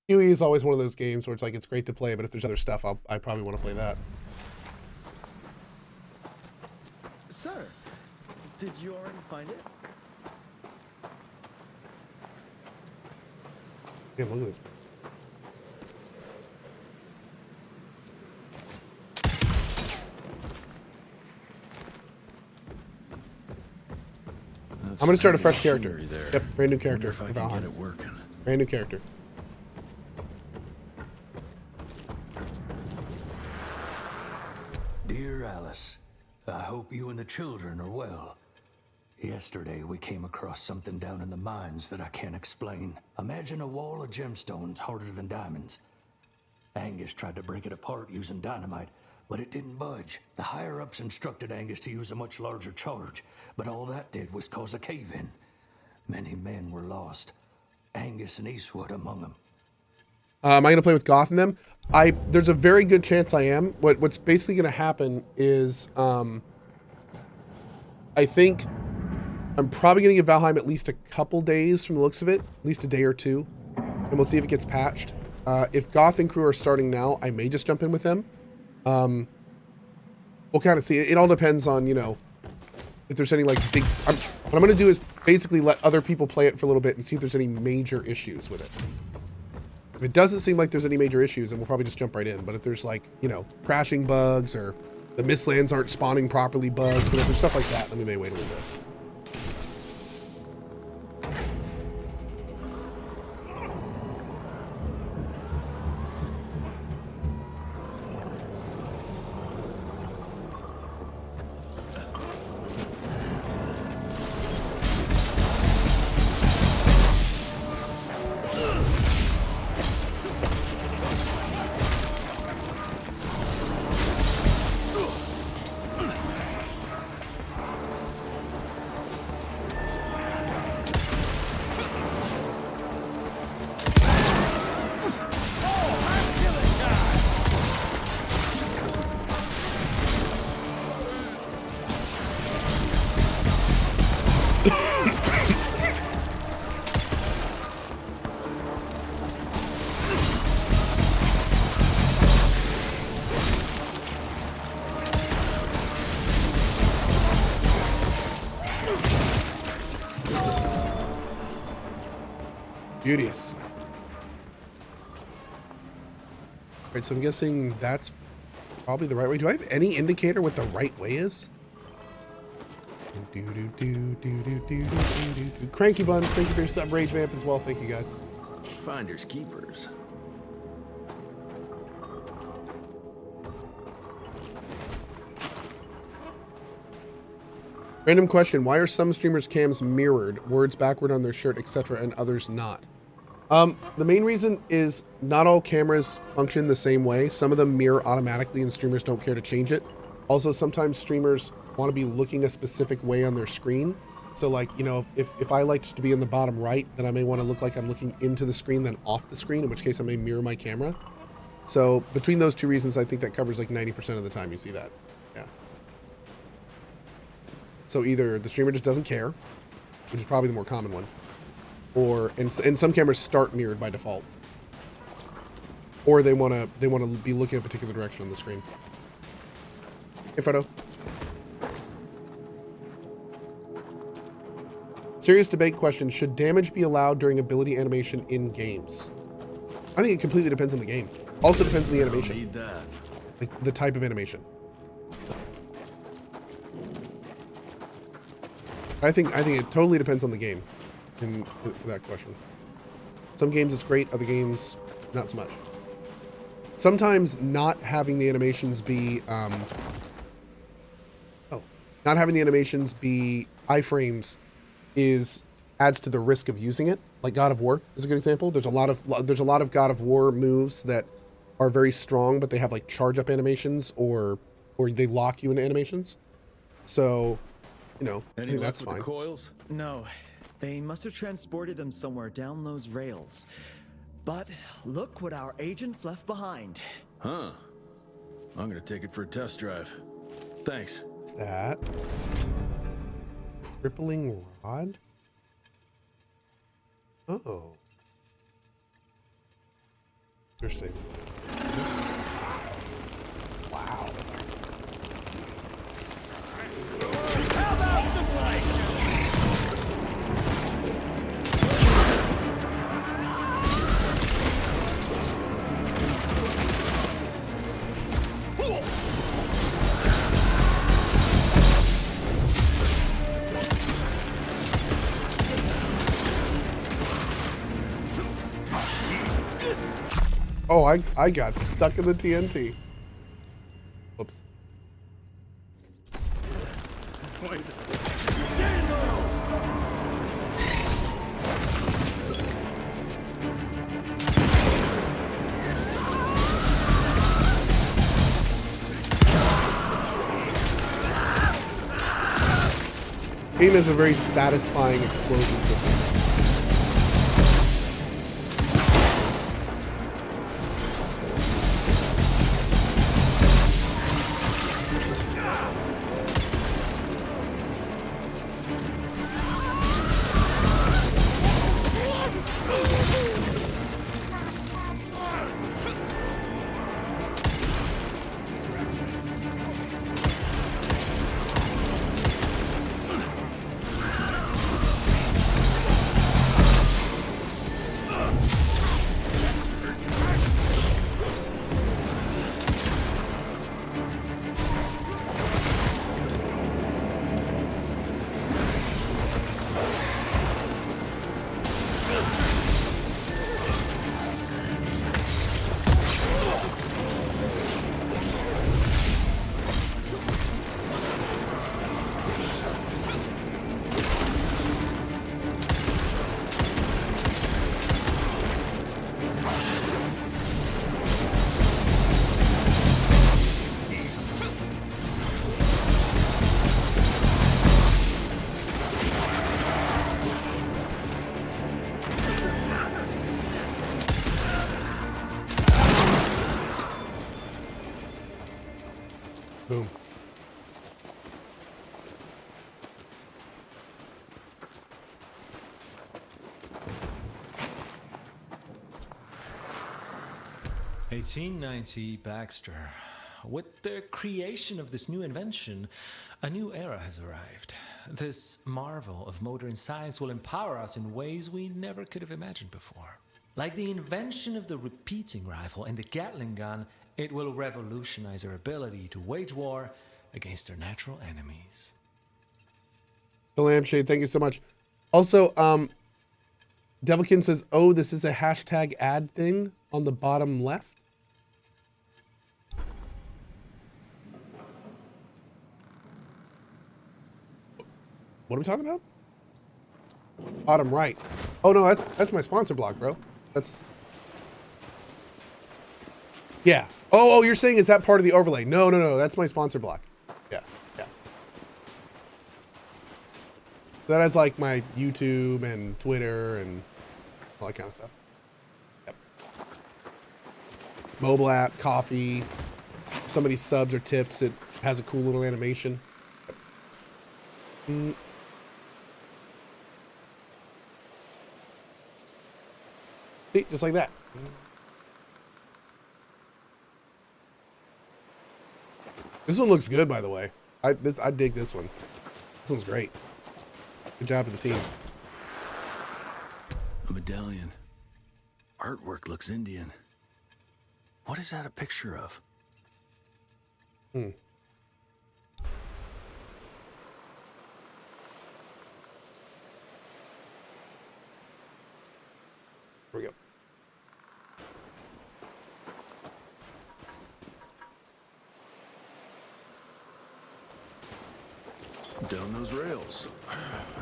QE is always one of those games where it's like it's great to play, but if there's other stuff, I probably want to play that. Sir, did you already find it? Damn, look at this. I'm gonna start a fresh character. There. Yep, brand new character. If I can get it working. Brand new character. Dear Alice, I hope you and the children are well. Yesterday we came across something down in the mines that I can't explain. Imagine a wall of gemstones harder than diamonds. Angus tried to break it apart using dynamite, but it didn't budge. The higher-ups instructed Angus to use a much larger charge, but all that did was cause a cave-in. Many men were lost, Angus and Eastwood among them. Am I going to play with Goth in them? There's a very good chance I am. What's basically going to happen is I think I'm probably going to give Valheim at least a couple days from the looks of it, at least a day or two, and we'll see if it gets patched. If Goth and crew are starting now, I may just jump in with them. We'll kind of see. It all depends on, you know, if there's any like big... what I'm going to do is basically let other people play it for a little bit and see if there's any major issues with it. If it doesn't seem like there's any major issues, then we'll probably just jump right in. But if there's like, you know, crashing bugs or the mistlands aren't spawning properly bugs, and if there's stuff like that, then we may wait a little bit. Beauteous. Alright, so I'm guessing that's probably the right way. Do I have any indicator what the right way is? Cranky Buns, thank you for your sub. Rage Vamp as well, thank you guys. Finders keepers. Random question, why are some streamers' cams mirrored, words backward on their shirt, etc., and others not? The main reason is not all cameras function the same way. Some of them mirror automatically and streamers don't care to change it. Also, sometimes streamers want to be looking a specific way on their screen. So like, you know, if I like to be in the bottom right, then I may want to look like I'm looking into the screen than off the screen, in which case I may mirror my camera. So between those two reasons, I think that covers like 90% of the time you see that. Yeah. So either the streamer just doesn't care, which is probably the more common one, or and some cameras start mirrored by default, or they want to be looking a particular direction on the screen. Hey, Fredo. Serious debate question: should damage be allowed during ability animation in games? I think it completely depends on the game. Also depends on the animation. Need that. Like the type of animation. I think it totally depends on the game for that question. Some games it's great, other games not so much. Sometimes not having the animations be not having the animations be iframes adds to the risk of using it. Like God of War is a good example. There's a lot of God of War moves that are very strong, but they have like charge up animations or they lock you into animations. So, you know, I think that's fine. The coils? No, they must have transported them somewhere down those rails. But look what our agents left behind. Huh. I'm gonna take it for a test drive. Thanks. What's that? Crippling rod? Oh. Interesting. Wow. How about some light? Oh, I got stuck in the TNT. Whoops. This game has a very satisfying explosion system. Boom. "1890 Baxter. With the creation of this new invention, a new era has arrived. This marvel of modern science will empower us in ways we never could have imagined before. Like the invention of the repeating rifle and the Gatling gun, it will revolutionize our ability to wage war against our natural enemies." The lampshade, thank you so much. Also, Devilkin says, oh, this is a hashtag ad thing on the bottom left. What are we talking about? Bottom right. Oh no, that's my sponsor block, bro. That's yeah. Oh, you're saying is that part of the overlay? No, that's my sponsor block. Yeah. That has like my YouTube and Twitter and all that kind of stuff. Yep. Mobile app, coffee. If somebody subs or tips, it has a cool little animation. Yep. See, just like that. This one looks good, by the way. I dig this one. This one's great. Good job to the team. A medallion. Artwork looks Indian. What is that a picture of? Hmm. Here we go. Down those rails.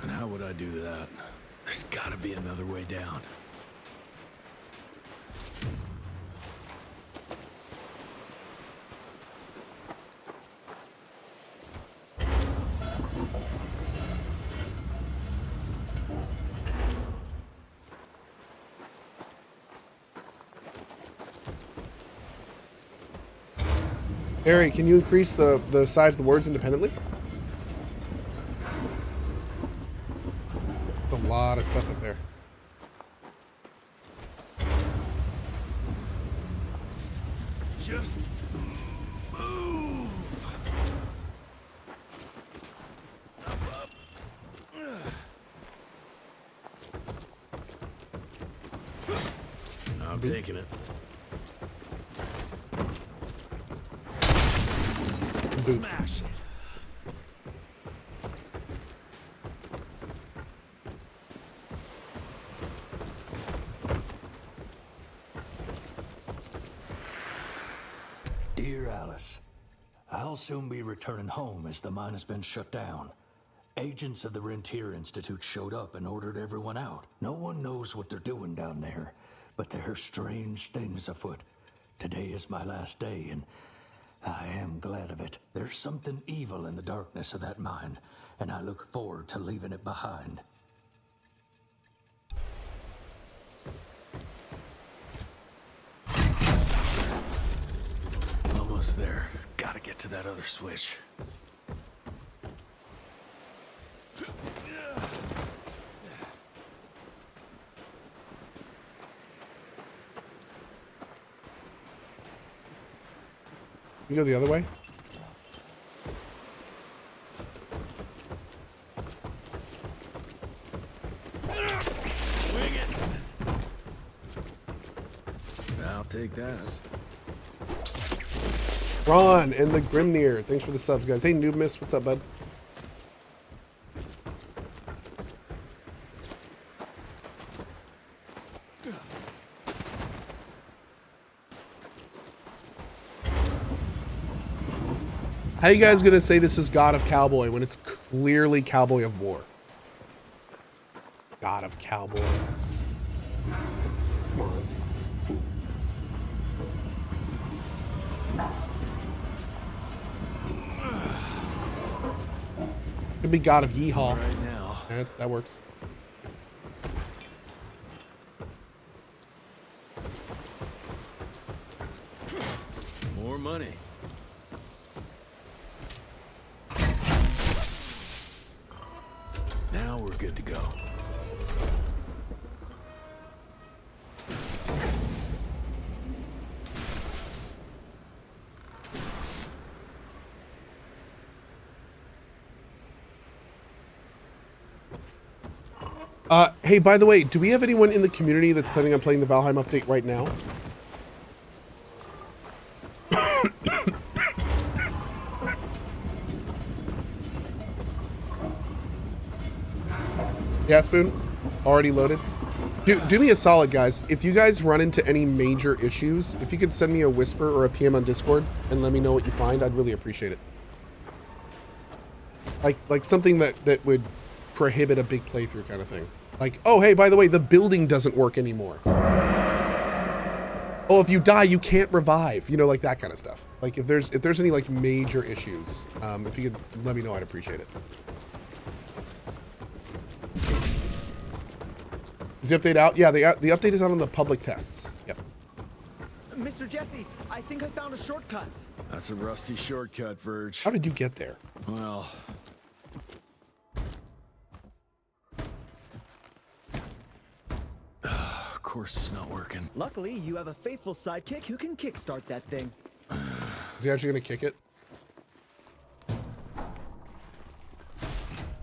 And how would I do that? There's gotta be another way down. Harry, can you increase the size of the words independently? A lot of stuff up there. Just move. Up. I'm taking it. Boot. Smash it. Dear Alice, I'll soon be returning home as the mine has been shut down. Agents of the Rentier Institute showed up and ordered everyone out. No one knows what they're doing down there, but there are strange things afoot. Today is my last day, and I am glad of it. There's something evil in the darkness of that mine, and I look forward to leaving it behind. Almost there. Gotta get to that other switch. You go the other way? Wing it. I'll take that. Ron and the Grimnir. Thanks for the subs, guys. Hey, Noob Miss. What's up, bud? How you guys gonna say this is God of Cowboy when it's clearly Cowboy of War? God of Cowboy. Come on. Could be God of Yeehaw. Right now. Yeah, that works. More money. Now we're good to go. Hey, by the way, do we have anyone in the community that's planning on playing the Valheim update right now? Yeah, Spoon? Already loaded? Do me a solid, guys. If you guys run into any major issues, if you could send me a whisper or a PM on Discord and let me know what you find, I'd really appreciate it. Like something that would prohibit a big playthrough kind of thing. Like, oh, hey, by the way, the building doesn't work anymore. Oh, if you die, you can't revive. You know, like that kind of stuff. Like if there's any like major issues, if you could let me know, I'd appreciate it. Is the update out? Yeah, the update is out on the public tests. Yep. Mr. Jesse, I think I found a shortcut. That's a rusty shortcut, Verge. How did you get there? Well, of course it's not working. Luckily, you have a faithful sidekick who can kickstart that thing. Is he actually gonna kick it?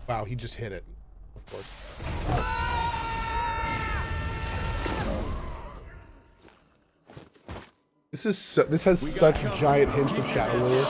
Wow, he just hit it. Of course. This has such giant hints of Shadow Warrior.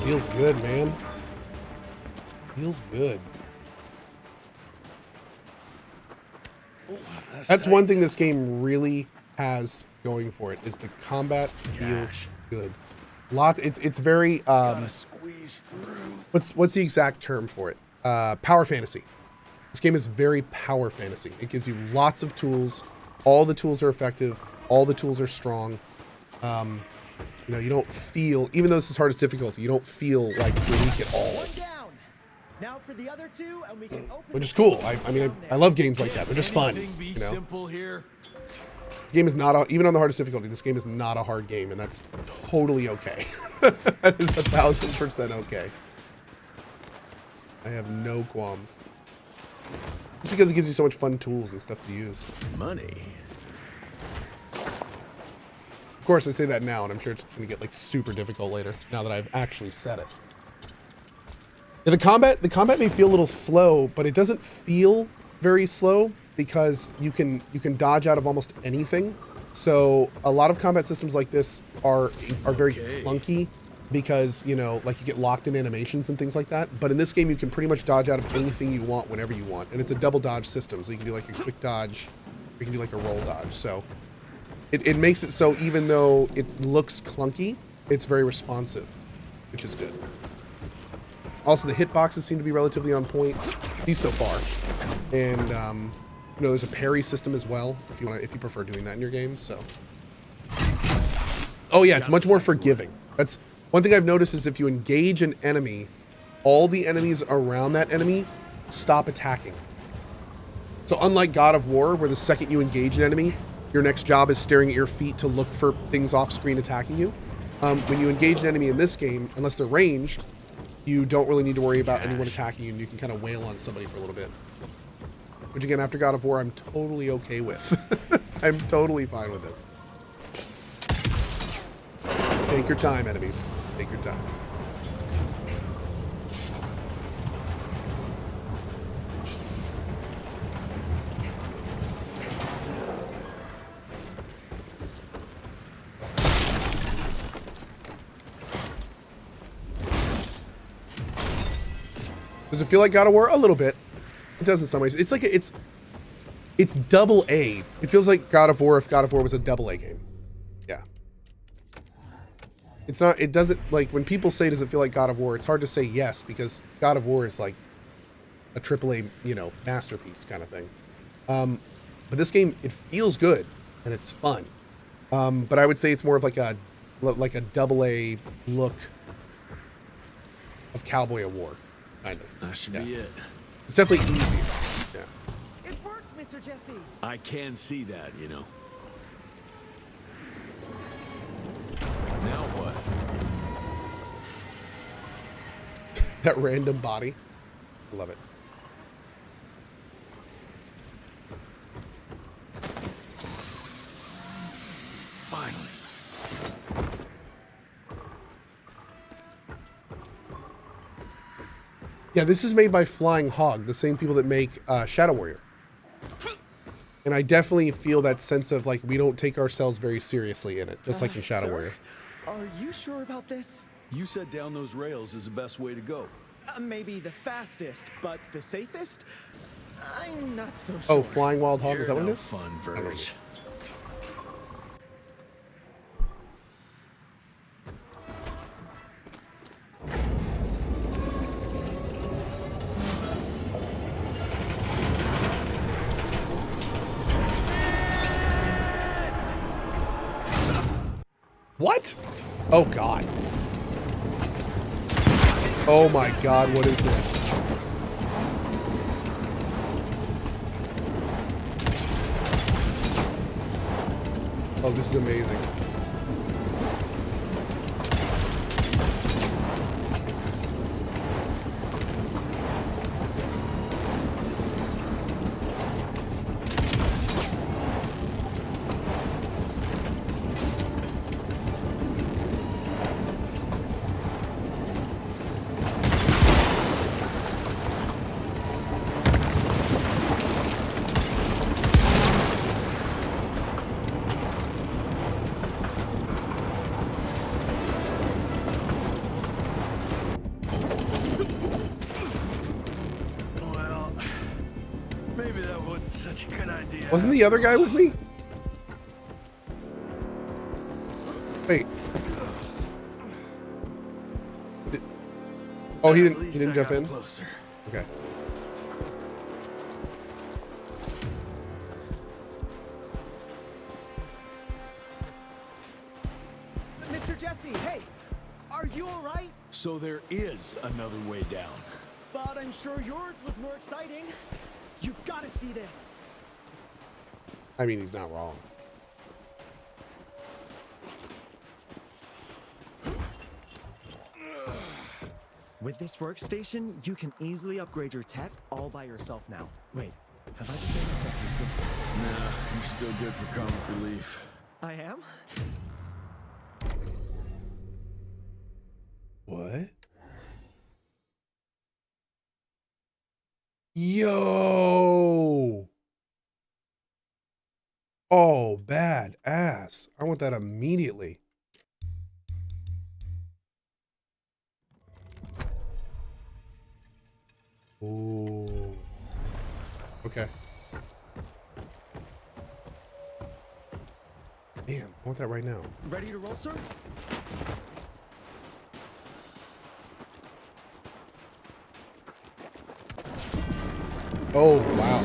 Feels good, man. Feels good. That's one thing this game really has going for it, is the combat feels good. It's very Squeeze through. what's the exact term for it? Power fantasy. This game is very power fantasy. It gives you lots of tools. All the tools are effective. All the tools are strong. You know, you don't feel, even though this is hardest difficulty, you don't feel like you're weak at all. One down. Now for the other two, and we can open. Which is cool. I mean, I love games like that. They're just fun. Anything be You know, simple here? this game is not even on the hardest difficulty. This game is not a hard game, and that's totally okay. That is 1000% okay. I have no qualms. Just because it gives you so much fun tools and stuff to use. Money. Of course, I say that now, and I'm sure it's going to get like super difficult later. Now that I've actually said it. Yeah, the combat may feel a little slow, but it doesn't feel very slow because you can dodge out of almost anything. So a lot of combat systems like this are very clunky because, you know, like you get locked in animations and things like that. But in this game, you can pretty much dodge out of anything you want whenever you want, and it's a double dodge system, so you can do like a quick dodge, or you can do like a roll dodge. So it makes it so even though it looks clunky, it's very responsive, which is good. Also, the hitboxes seem to be relatively on point, at least so far. And you know, there's a parry system as well if you prefer doing that in your games. So, oh yeah, it's much more forgiving. That's one thing I've noticed is if you engage an enemy, all the enemies around that enemy stop attacking. So unlike God of War, where the second you engage an enemy, your next job is staring at your feet to look for things off screen attacking you. When you engage an enemy in this game, unless they're ranged, you don't really need to worry about anyone attacking you, and you can kind of wail on somebody for a little bit. Which again, after God of War, I'm totally okay with. I'm totally fine with this. Take your time, enemies. Take your time. Does it feel like God of War? A little bit. It does in some ways. It's like it's double A. It feels like God of War if God of War was a double A game. Yeah. It's not. It doesn't, like when people say does it feel like God of War? It's hard to say yes because God of War is like a triple A, you know, masterpiece kind of thing. But this game, it feels good and it's fun. But I would say it's more of like a double A look of Cowboy of War. Kind of. That should be it. It's definitely easier. Yeah. It worked, Mr. Jesse. I can see that, you know. Now what? That random body. Love it. Finally. Yeah, this is made by Flying Hog, the same people that make Shadow Warrior. And I definitely feel that sense of like we don't take ourselves very seriously in it, just like in Shadow Sir, Warrior. Are you sure about this? You said down those rails is the best way to go. Maybe the fastest, but the safest? I'm not so sure. Oh, Flying Wild Hog, is that You're what it no is? fun, Verge. What? Oh god. Oh my god, what is this? Oh, this is amazing. Maybe that wasn't such a good idea. Wasn't the other guy with me? Wait. Oh, he didn't jump in? Closer. Okay. Mr. Jesse, hey, are you all right? So there is another way down. But I'm sure yours was more exciting. You've got to see this. I mean, he's not wrong. With this workstation, you can easily upgrade your tech all by yourself now. Wait, have I just made myself useless? Nah, you're still good for comic relief. I am? What? Yo! Oh, bad ass. I want that immediately. Ooh. Okay. Damn, I want that right now. Ready to roll, sir? Oh, wow.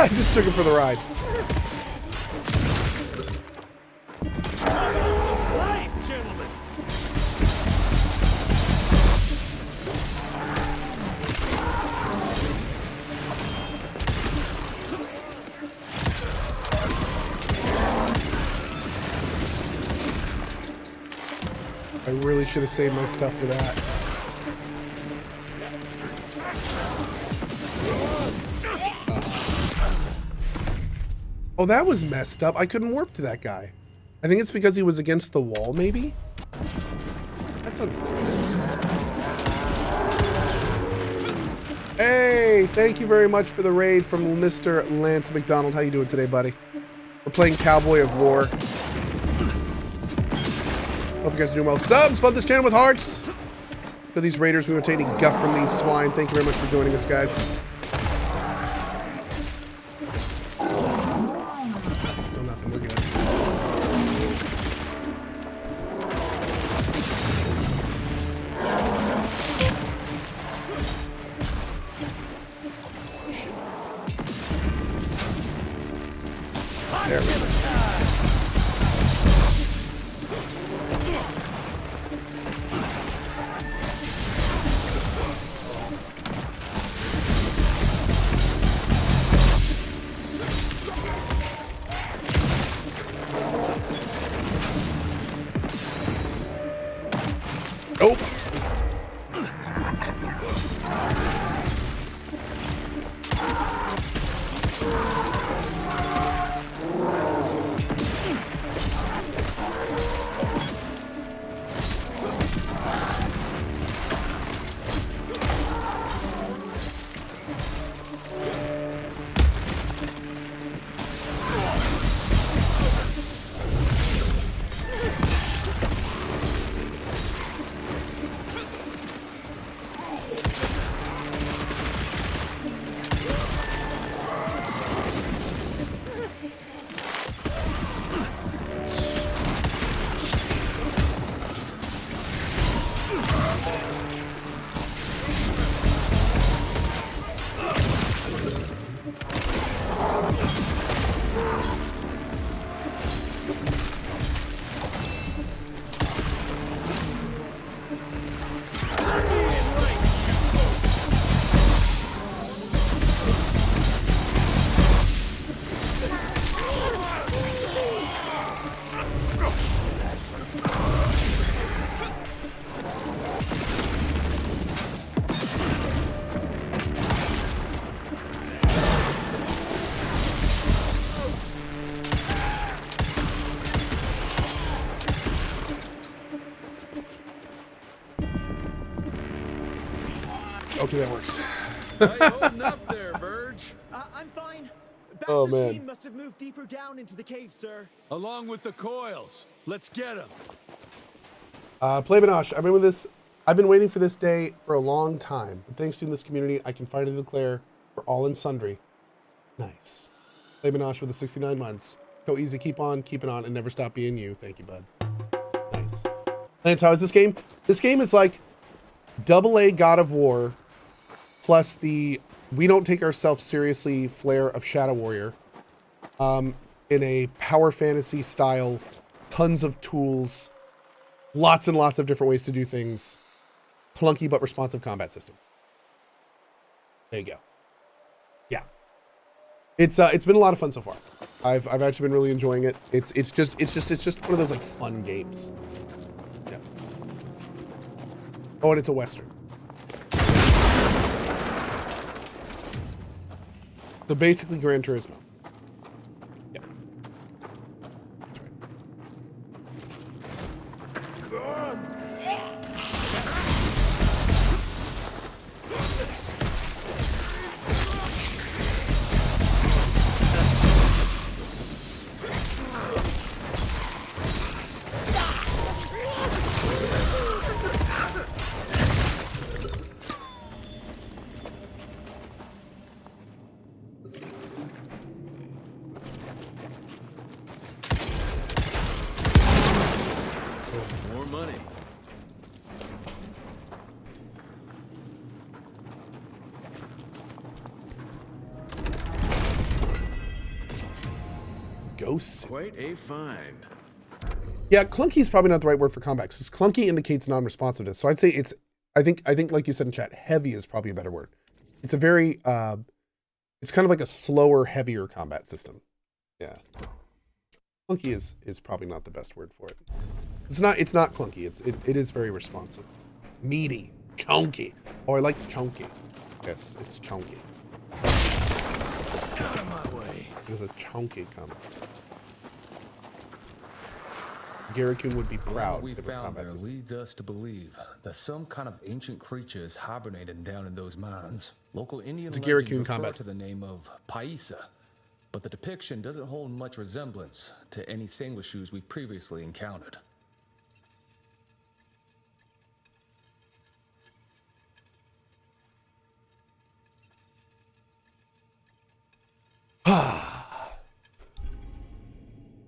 I just took him for the ride. Right, gentlemen. I really should have saved my stuff for that. Oh, that was messed up. I couldn't warp to that guy. I think it's because he was against the wall, maybe? That's unfortunate. Hey, thank you very much for the raid from Mr. Lance McDonald. How you doing today, buddy? We're playing Cowboy of War. Hope you guys are doing well. Subs, flood this channel with hearts. For these raiders, we won't take any guff from these swine. Thank you very much for joining us, guys. Still nothing, we're good. There we go. Okay, that works. How you holding up there, Verge? I'm fine. Oh, Baxter's man. team must have moved deeper down into the cave, sir. Along with the coils. Let's get them. Playbinosh, I've been waiting for this day for a long time. But thanks to this community, I can finally declare we're all in sundry. Nice. Playbinosh with the 69 months. Go easy, keep on, keeping on, and never stop being you. Thank you, bud. Nice. Lance, how is this game? This game is like AA God of War plus the we don't take ourselves seriously flair of Shadow Warrior in a power fantasy style, tons of tools, lots and lots of different ways to do things, clunky but responsive combat system. There you go. Yeah, it's been a lot of fun so far. I've actually been really enjoying it. It's just one of those like fun games. Yeah. Oh, and it's a Western. So basically Gran Turismo. Yeah. That's right. More money. Ghosts. Quite a find. Yeah, clunky is probably not the right word for combat because clunky indicates non-responsiveness. So I'd say I think like you said in chat, heavy is probably a better word. It's a very it's kind of like a slower, heavier combat system. Yeah. Clunky is probably not the best word for it. It's not clunky. It is very responsive. Meaty, chunky. Oh, I like chunky. Yes, it's chunky. Out of my way. It is a chunky combat system. Garrikun would be proud What we of a found combat there system. leads us to believe that some kind of ancient creature is hibernating down in those mines. Local Indian It's a legends Garrikun refer combat. to the name of Paisa, but the depiction doesn't hold much resemblance to any Sangwa shoes we've previously encountered.